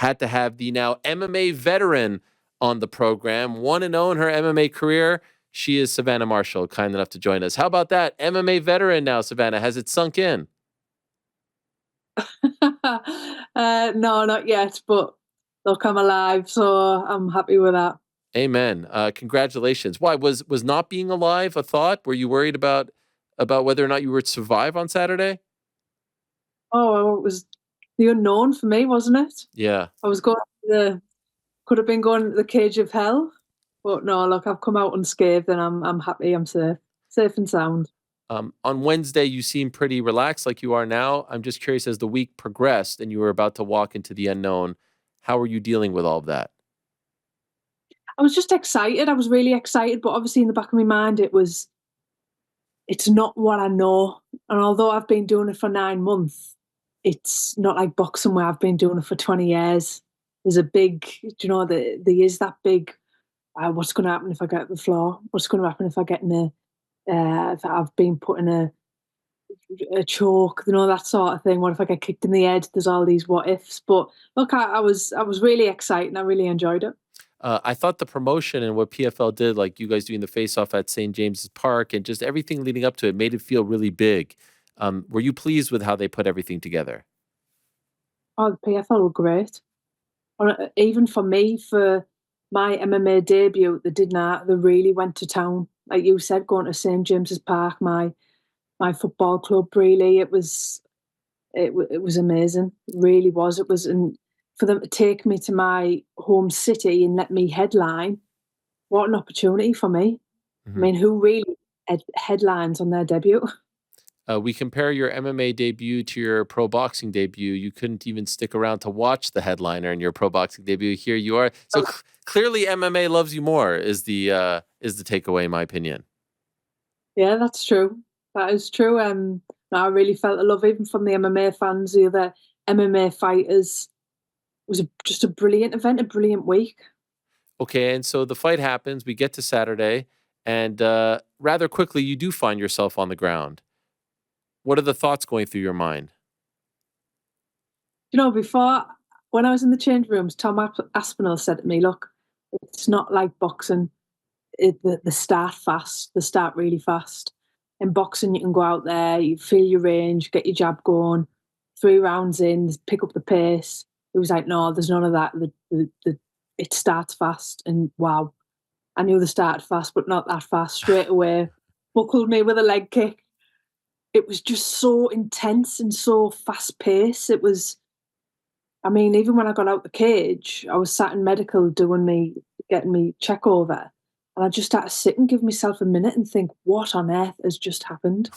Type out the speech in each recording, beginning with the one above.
had to have the now MMA veteran on the program, 1-0 in her MMA career. She is Savannah Marshall, kind enough to join us. How about that? MMA veteran now, Savannah. Has it sunk in? No, not yet, but look, I'm alive, so I'm happy with that. Amen. Congratulations. Why was not being alive a thought? Were you worried about whether or not you would survive on Saturday? Oh, it was the unknown for me, wasn't it? Yeah. I was going to could have been going to the cage of hell, but no, look, I've come out unscathed, and I'm happy. I'm safe and sound. On Wednesday, you seem pretty relaxed, like you are now. I'm just curious, as the week progressed and you were about to walk into the unknown, how are you dealing with all of that? I was just excited. I was really excited, but obviously in the back of my mind, it's not what I know. And although I've been doing it for 9 months, it's not like boxing where I've been doing it for 20 years. There's a big, there is that big, what's going to happen if I get to the floor? What's going to happen if I get in if I've been put in a choke, that sort of thing. What if I get kicked in the head? There's all these what ifs. But look, I was really excited and I really enjoyed it. I thought the promotion and what PFL did, like you guys doing the face-off at St. James's Park and just everything leading up to it, made it feel really big. Were you pleased with how they put everything together? Oh, the PFL were great. Even for me, for my MMA debut, they really went to town. Like you said, going to St James's Park, my football club. Really, it was amazing. It really was. It was, and for them to take me to my home city and let me headline, what an opportunity for me. I Mhm. mean, who really headlines on their debut? We compare your MMA debut to your pro boxing debut. You couldn't even stick around to watch the headliner in your pro boxing debut. Here you are. So clearly, MMA loves you more. Is the takeaway, in my opinion. Yeah, that's true. That is true. I really felt the love even from the MMA fans, the other MMA fighters. It was just a brilliant event, a brilliant week. Okay, and so the fight happens. We get to Saturday, and rather quickly, you do find yourself on the ground. What are the thoughts going through your mind? Before, when I was in the change rooms, Tom Aspinall said to me, "Look, it's not like boxing. The start fast, the start really fast. In boxing, you can go out there, you feel your range, get your jab going, 3 rounds in, pick up the pace." It was like, no, there's none of that. It starts fast, and wow, I knew they started fast, but not that fast. Straight away, buckled me with a leg kick. It was just so intense and so fast paced. It was. I mean, even when I got out the cage, I was sat in medical getting me check over. And I just had to sit and give myself a minute and think, what on earth has just happened?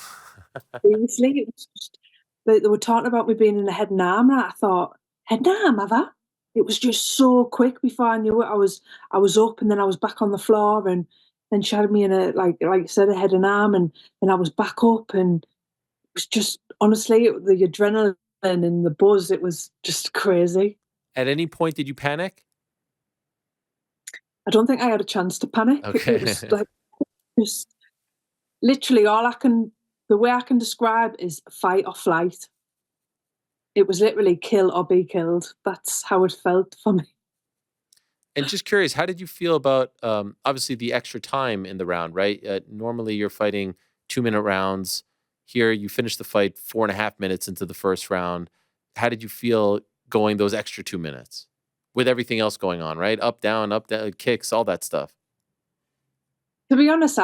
Seriously, it was just, they were talking about me being in a head and arm, and I thought, head and arm, have I? It was just so quick before I knew it. I was up and then I was back on the floor, and then she had me in like you said, a head and arm, and then I was back up, and it was just honestly the adrenaline and the buzz. It was just crazy. At any point, did you panic? I don't think I had a chance to panic. It Okay. was like just literally the way I can describe is fight or flight. It was literally kill or be killed. That's how it felt for me. And just curious, how did you feel about obviously the extra time in the round, right? Normally you're fighting 2-minute rounds. Here you finish the fight 4.5 minutes into the first round. How did you feel going those extra 2 minutes with everything else going on, right? Up, down, kicks, all that stuff. To be honest,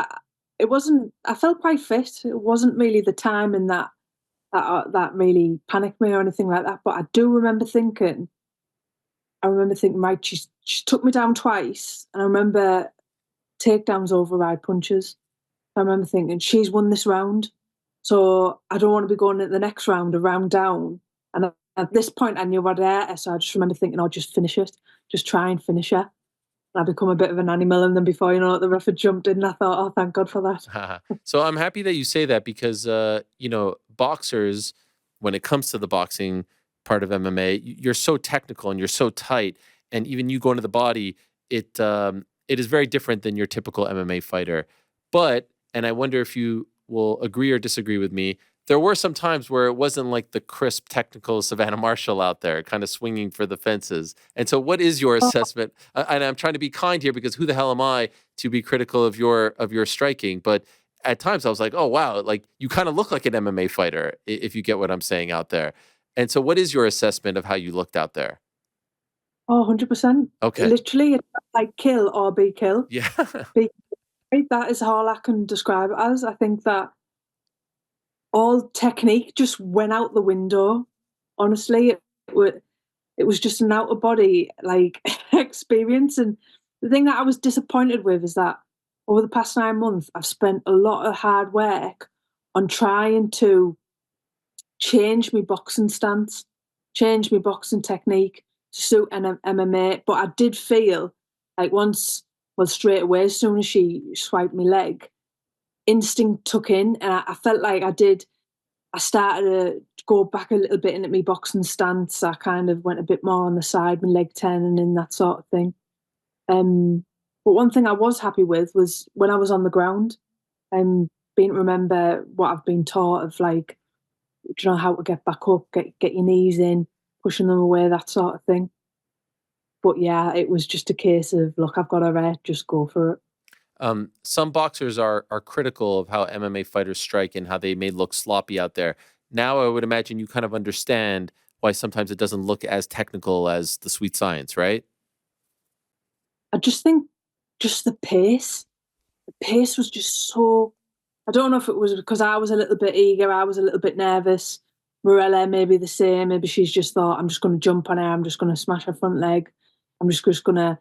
it wasn't. I felt quite fit. It wasn't really the time in that really panicked me or anything like that. But I do remember thinking. I remember thinking, right, she took me down twice, and I remember takedowns override punches. I remember thinking, she's won this round, so I don't want to be going into the next round a round down. And at this point, I knew I'd hurt her, so I just remember thinking, I'll just finish it, just try and finish her. And I become a bit of an animal, and then before you know it, the ref had jumped in, and I thought, oh, thank God for that. So I'm happy that you say that because boxers, when it comes to the boxing part of MMA, you're so technical and you're so tight, and even you go into the body, it is very different than your typical MMA fighter. But and I wonder if you will agree or disagree with me. there were some times where it wasn't like the crisp technical Savannah Marshall out there, kind of swinging for the fences. And so, what is your Oh, assessment? And I'm trying to be kind here because who the hell am I to be critical of your striking? But at times, I was like, oh wow, like you kind of look like an MMA fighter, if you get what I'm saying out there. And so, what is your assessment of how you looked out there? 100%. Okay, Literally, it's like kill or be killed. yeah, Be That is all I can describe it as. I think that all technique just went out the window. Honestly, it was just an out of body like experience. And the thing that I was disappointed with is that over the past 9 months, I've spent a lot of hard work on trying to change my boxing stance, change my boxing technique to suit an MMA. But I did feel like well, straight away, as soon as she swiped my leg, instinct took in, and I felt like I started to go back a little bit into my boxing stance. I kind of went a bit more on the side, my leg turning and that sort of thing. Um, but one thing I was happy with was when I was on the ground, being to remember what I've been taught of like, do you know how to get back up, get your knees in, pushing them away, that sort of thing. But yeah, it was just a case of look, I've got a red, just go for it. some boxers are critical of how MMA fighters strike and how they may look sloppy out there. Now, I would imagine you kind of understand why sometimes it doesn't look as technical as the sweet science, right? I just think just the pace was just so. I don't know if it was because I was a little bit eager, I was a little bit nervous. Morella maybe the same. Maybe she's just thought, I'm just going to jump on her. I'm just going to smash her front leg. I'm just going to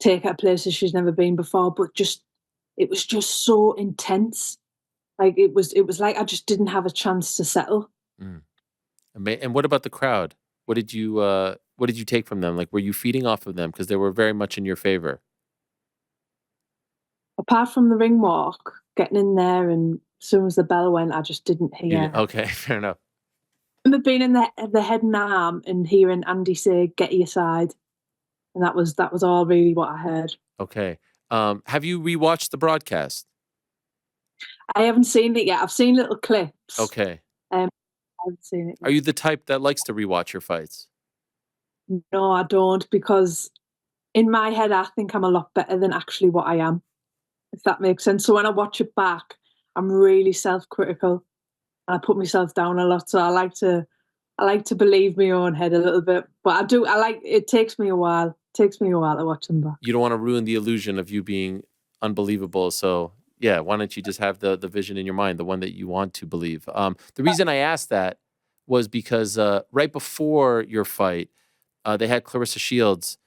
take her places she's never been before. But just, it was just so intense. Like it was like I just didn't have a chance to settle. Mm. And what about the crowd? What did you take from them? Like, were you feeding off of them because they were very much in your favor? Apart from the ring walk, getting in there, and as soon as the bell went, I just didn't You didn't. hear. Okay, fair enough. I remember being in the head and arm and hearing Andy say, "Get to your side," and that was all really what I heard. Okay. Have you rewatched the broadcast? I haven't seen it yet. I've seen little clips. Okay. I haven't seen it Are yet. you the type that likes to rewatch your fights? No, I don't, because in my head, I think I'm a lot better than actually what I am, if that makes sense. So when I watch it back, I'm really self-critical and I put myself down a lot. So I like to believe my own head a little bit, but I like it takes me a while. It takes me a while to watch them back. You don't want to ruin the illusion of you being unbelievable. So yeah, why don't you just have the vision in your mind, the one that you want to believe? The reason I asked that was because right before your fight, they had Claressa Shields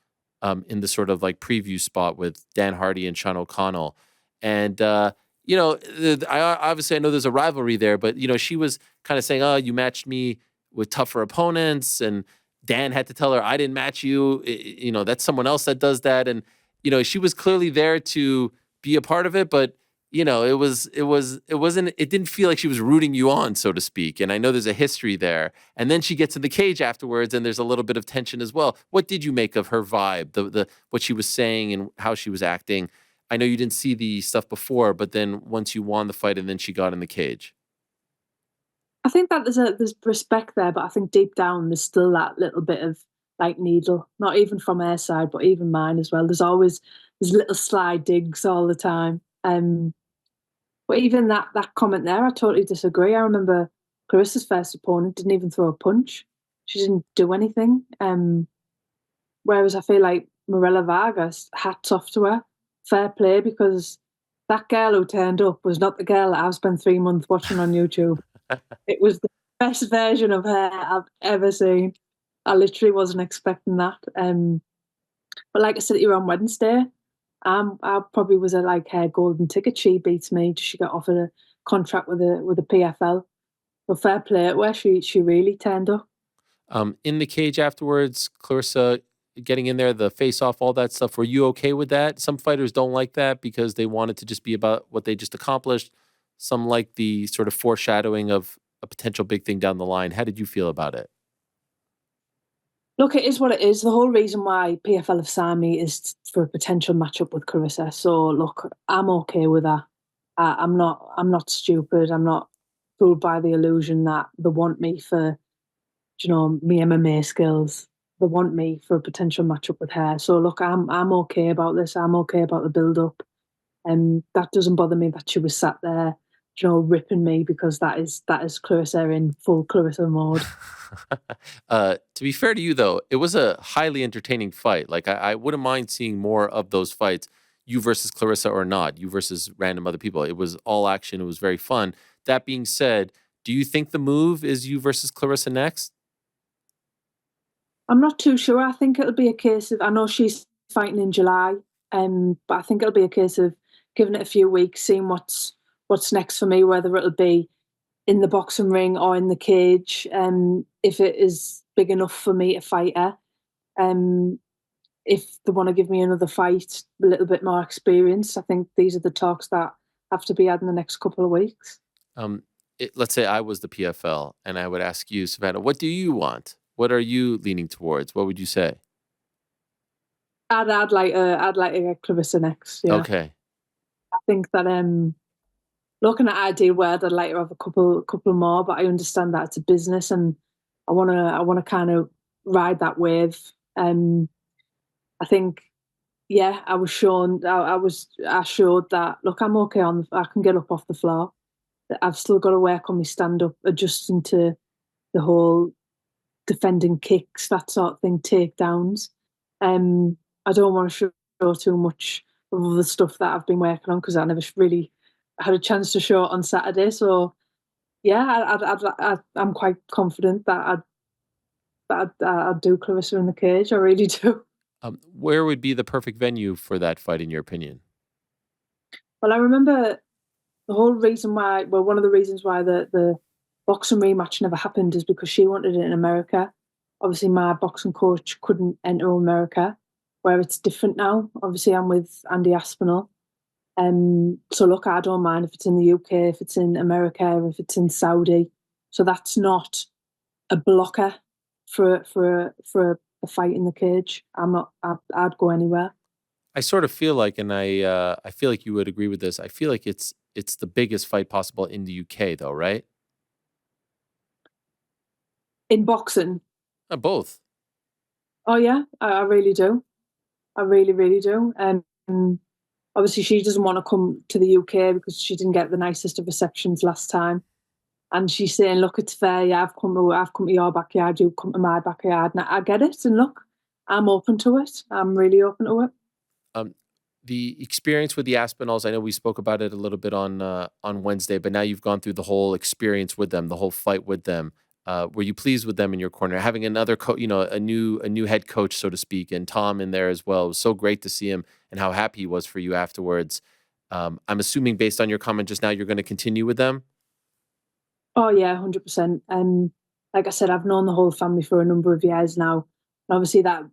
in the sort of like preview spot with Dan Hardy and Sean O'Connell, and obviously I know there's a rivalry there, but she was kind of saying, "Oh, you matched me with tougher opponents," and Dan had to tell her, "I didn't match you. That's someone else that does that," and she was clearly there to be a part of it, but it didn't feel like she was rooting you on, so to speak. And I know there's a history there. And then she gets in the cage afterwards, and there's a little bit of tension as well. What did you make of her vibe, the what she was saying and how she was acting? I know you didn't see the stuff before, but then once you won the fight and then she got in the cage. I think that there's respect there, but I think deep down there's still that little bit of like needle, not even from her side, but even mine as well. There's little sly digs all the time. But even that comment there, I totally disagree. I remember Clarissa's first opponent didn't even throw a punch. She didn't do anything. Whereas I feel like Morella Vargas, hats off to her, fair play, because that girl who turned up was not the girl that I've spent 3 months watching on YouTube. It was the best version of her I've ever seen. I literally wasn't expecting that. But like I said to you on Wednesday, I probably was a like her golden ticket. She beats me. She got offered a contract with a PFL. But fair play where she really turned up. In the cage afterwards, Clarissa getting in there, the face off, all that stuff. Were you okay with that? Some fighters don't like that because they want it to just be about what they just accomplished. Some like the sort of foreshadowing of a potential big thing down the line. How did you feel about it? Look, it is what it is. The whole reason why PFL have signed me is for a potential matchup with Carissa. So look, I'm okay with that. I'm not stupid. I'm not. fooled by the illusion that they want me for, me MMA skills. They want me for a potential matchup with her. So look, I'm okay about this. I'm okay about the build up. And that doesn't bother me that she was sat there, ripping me, because that is Claressa in full Claressa mode. To be fair to you, though, it was a highly entertaining fight. Like I wouldn't mind seeing more of those fights, you versus Clarissa or not, you versus random other people. It was all action. It was very fun. That being said, do you think the move is you versus Clarissa next? I'm not too sure. I think it'll be a case of, I know she's fighting in July, but I think it'll be a case of giving it a few weeks, seeing what's next for me, whether it'll be in the boxing ring or in the cage. If it is big enough for me to fight her, um, if they want to give me another fight, a little bit more experience, I think these are the talks that have to be had in the next couple of weeks. Um, let's say I was the PFL and I would ask you, Savannah, what do you want? What are you leaning towards? What would you say? I'd like to get Clarissa next. Yeah, Okay. I think that looking at ideal world, I'd like to have a couple more, but I understand that it's a business, and I wanna kind of ride that wave. Um, I think, yeah, I was shown. I showed that. Look, I'm okay on. I can get up off the floor. I've still got to work on my stand up, adjusting to the whole defending kicks, that sort of thing, takedowns. I don't want to show too much of the stuff that I've been working on, because I never really had a chance to show it on Saturday. So yeah, I'm quite confident that I'd do Clarissa in the cage. I really do. Where would be the perfect venue for that fight, in your opinion? Well, I remember the whole reason why. Well, one of the reasons why the boxing rematch never happened is because she wanted it in America. Obviously, my boxing coach couldn't enter America, where it's different now. Obviously, I'm with Andy Aspinall. So look, I don't mind if it's in the UK, if it's in America, if it's in Saudi. So that's not a blocker for a fight in the cage. I'm not. I'd go anywhere. I sort of feel like, and I feel like you would agree with this. I feel like it's the biggest fight possible in the UK, though, right? In boxing, Both. oh yeah, I really do. I really, really do. Obviously, she doesn't want to come to the UK because she didn't get the nicest of receptions last time. And she's saying, "Look, it's fair. Yeah, I've come to your backyard. You come to my backyard." And I get it. And look, I'm open to it. I'm really open to it. Um, the experience with the Aspinalls, I know we spoke about it a little bit on Wednesday, but now you've gone through the whole experience with them, the whole fight with them. Were you pleased with them in your corner? Having another a new head coach, so to speak, and Tom in there as well. It was so great to see him and how happy he was for you afterwards. I'm assuming based on your comment just now, you're going to continue with them. Oh yeah, 100%. Like I said, I've known the whole family for a number of years now. And obviously, that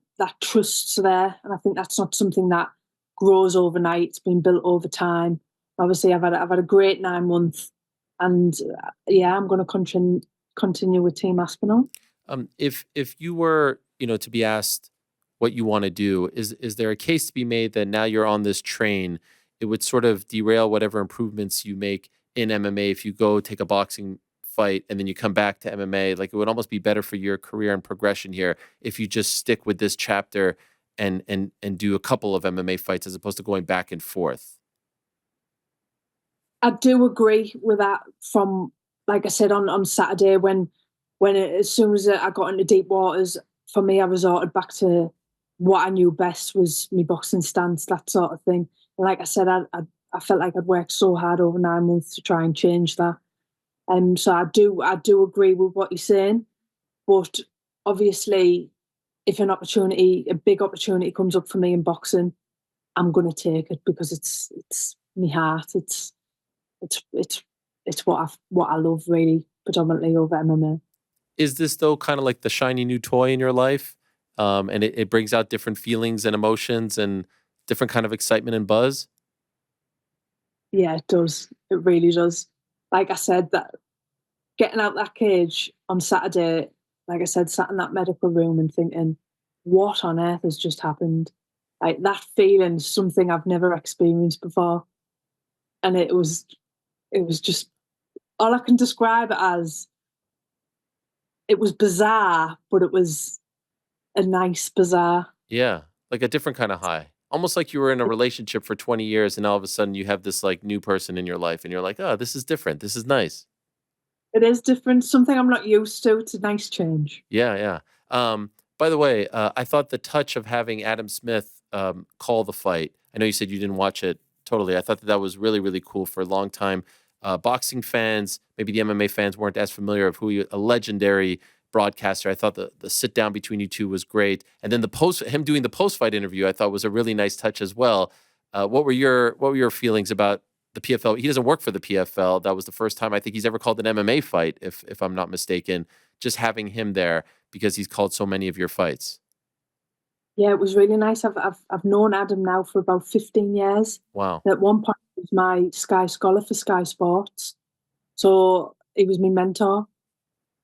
trust's there, and I think that's not something that grows overnight. It's been built over time. Obviously, I've had a great 9 months, and yeah, I'm going to continue with Team Aspinall. If you were, to be asked what you want to do, is there a case to be made that now you're on this train, it would sort of derail whatever improvements you make in MMA if you go take a boxing fight and then you come back to MMA? Like it would almost be better for your career and progression here if you just stick with this chapter and do a couple of MMA fights as opposed to going back and forth. I do agree with that. From, like I said, on Saturday, as soon as I got into deep waters, for me, I resorted back to what I knew best, was my boxing stance, that sort of thing. And like I said, I felt like I'd worked so hard over 9 months to try and change that. So I do agree with what you're saying, but obviously, if a big opportunity comes up for me in boxing, I'm going to take it, because it's my heart. It's what I love, really, predominantly over MMA. Is this though kind of like the shiny new toy in your life? And it brings out different feelings and emotions and different kind of excitement and buzz? Yeah, it does. It really does. Like I said, that getting out that cage on Saturday, like I said, sat in that medical room and thinking, what on earth has just happened? Like that feeling is something I've never experienced before. And it was just all I can describe it as, it was bizarre, but it was a nice bizarre. Yeah, like a different kind of high. Almost like you were in a relationship for 20 years and all of a sudden you have this like new person in your life and you're like, "Oh, this is different. This is nice." It is different, something I'm not used to. It's a nice change. Yeah, yeah. By the way, I thought the touch of having Adam Smith call the fight. I know you said you didn't watch it totally. I thought that that was really, really cool for a long time. Boxing fans, maybe the MMA fans weren't as familiar of who you, a legendary broadcaster. I thought the sit down between you two was great, and then the post him doing the post fight interview, I thought was a really nice touch as well. What were your feelings about the PFL? He doesn't work for the PFL. That was the first time I think he's ever called an MMA fight, if I'm not mistaken. Just having him there because he's called so many of your fights. Yeah, it was really nice. I've known Adam now for about 15 years. Wow. And at one point, he was my Sky Scholar for Sky Sports. So he was my mentor.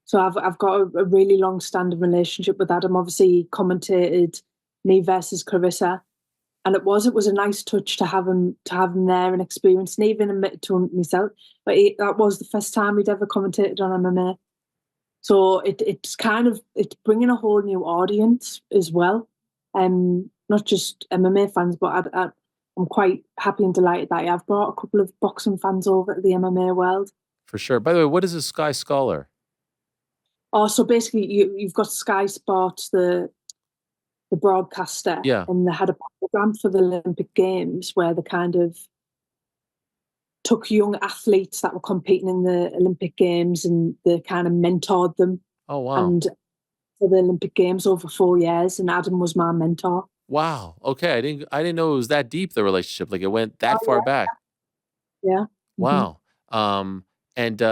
So I've got a really long standing relationship with Adam. Obviously, he commentated me versus Claressa, and it was a nice touch to have him there and experience, and even admitted to him myself. But that was the first time he'd ever commentated on MMA. So it's bringing a whole new audience as well, not just MMA fans, but I'm quite happy and delighted that I've brought a couple of boxing fans over to the MMA world. For sure. By the way, what is a Sky Scholar? Oh, so basically, you've got Sky Sports, the broadcaster, Yeah. and they had a program for the Olympic Games where they kind of took young athletes that were competing in the Olympic Games and they kind of mentored them. Oh, wow. And for the Olympic Games over 4 years, and Adam was my mentor. Wow. Okay. I didn't know it was that deep, the relationship. Like it went Oh that far back. yeah, yeah. Wow. And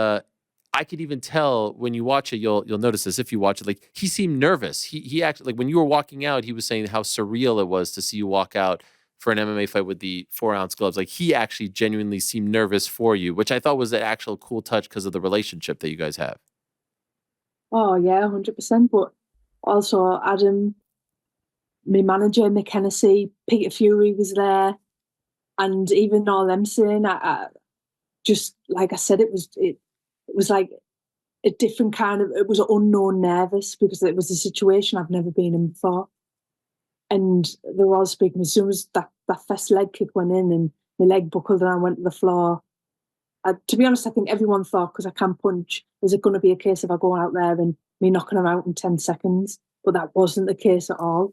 I could even tell when you watch it, you'll notice this if you watch it. Like he seemed nervous. He actually like when you were walking out, he was saying how surreal it was to see you walk out for an MMA fight with the 4-ounce gloves. Like he actually genuinely seemed nervous for you, which I thought was an actual cool touch because of the relationship that you guys have. Oh yeah, 100%. But also Adam, my manager, Mick Hennessy, Peter Fury was there, and even all them saying, just like I said, it was like a different kind of, it was unknown nervous because it was a situation I've never been in before. And they were all speaking as soon as that first leg kick went in and my leg buckled and I went to the floor. To be honest, I think everyone thought, because I can punch, is it going to be a case of I go out there and me knocking her out in 10 seconds? But that wasn't the case at all.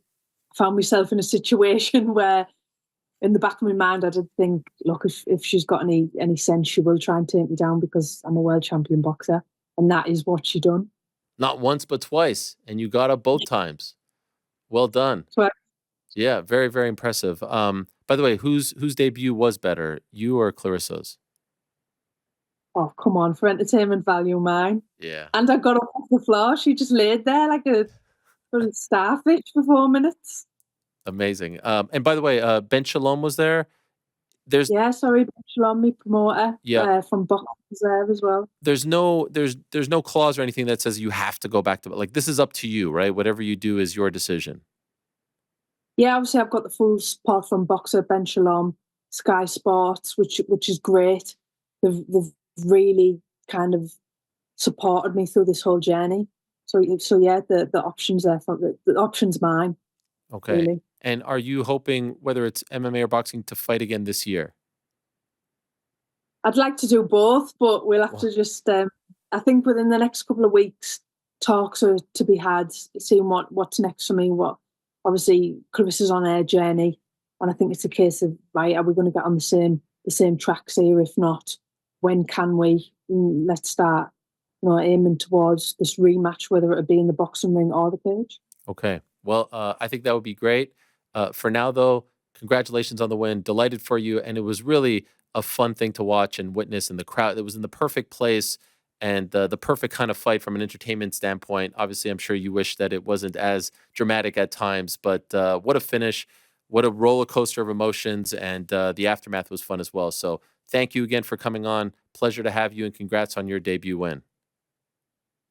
I found myself in a situation where in the back of my mind, I did think, look, if she's got any sense, she will try and take me down because I'm a world champion boxer. And that is what she done. Not once, but twice, and you got up both times. Well done. So Yeah, very, very impressive. By the way, whose debut was better, you or Clarissa's? oh, come on, for entertainment value, mine. Yeah. And I got up off the floor. She just laid there like a little starfish for 4 minutes. Amazing. And by the way, Ben Shalom was there. There's Yeah, sorry, Ben Shalom, me promoter yeah, from boxing was there as well. there's no clause or anything that says you have to go back to like this is up to you, right? Whatever you do is your decision. Yeah, obviously I've got the full support from boxer Ben Shalom, Sky Sports, which is great. They've really kind of supported me through this whole journey. So yeah, the options there for the option's mine. Okay. Really. And are you hoping whether it's MMA or boxing to fight again this year? I'd like to do both, but we'll have Wow. to just. I think within the next couple of weeks, talks are to be had, seeing what's next for me. What obviously Clarissa's on her journey, and I think it's a case of right, are we going to get on the same tracks here? If not, when can we? Let's start, aiming towards this rematch, whether it be in the boxing ring or the cage. Okay. Well, I think that would be great. For now, though, congratulations on the win. Delighted for you. And it was really a fun thing to watch and witness in the crowd. It was in the perfect place and the perfect kind of fight from an entertainment standpoint. Obviously, I'm sure you wish that it wasn't as dramatic at times, but what a finish. What a roller coaster of emotions. And the aftermath was fun as well. So thank you again for coming on. Pleasure to have you and congrats on your debut win.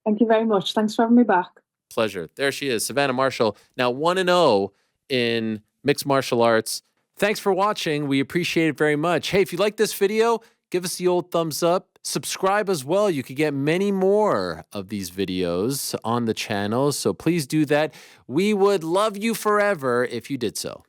Thank you very much. Thanks for having me back. Pleasure. There she is, Savannah Marshall, now 1-0 in mixed martial arts. Thanks for watching. We appreciate it very much. Hey, if you like this video, give us the old thumbs up. Subscribe as well. You could get many more of these videos on the channel. So please do that. We would love you forever if you did so.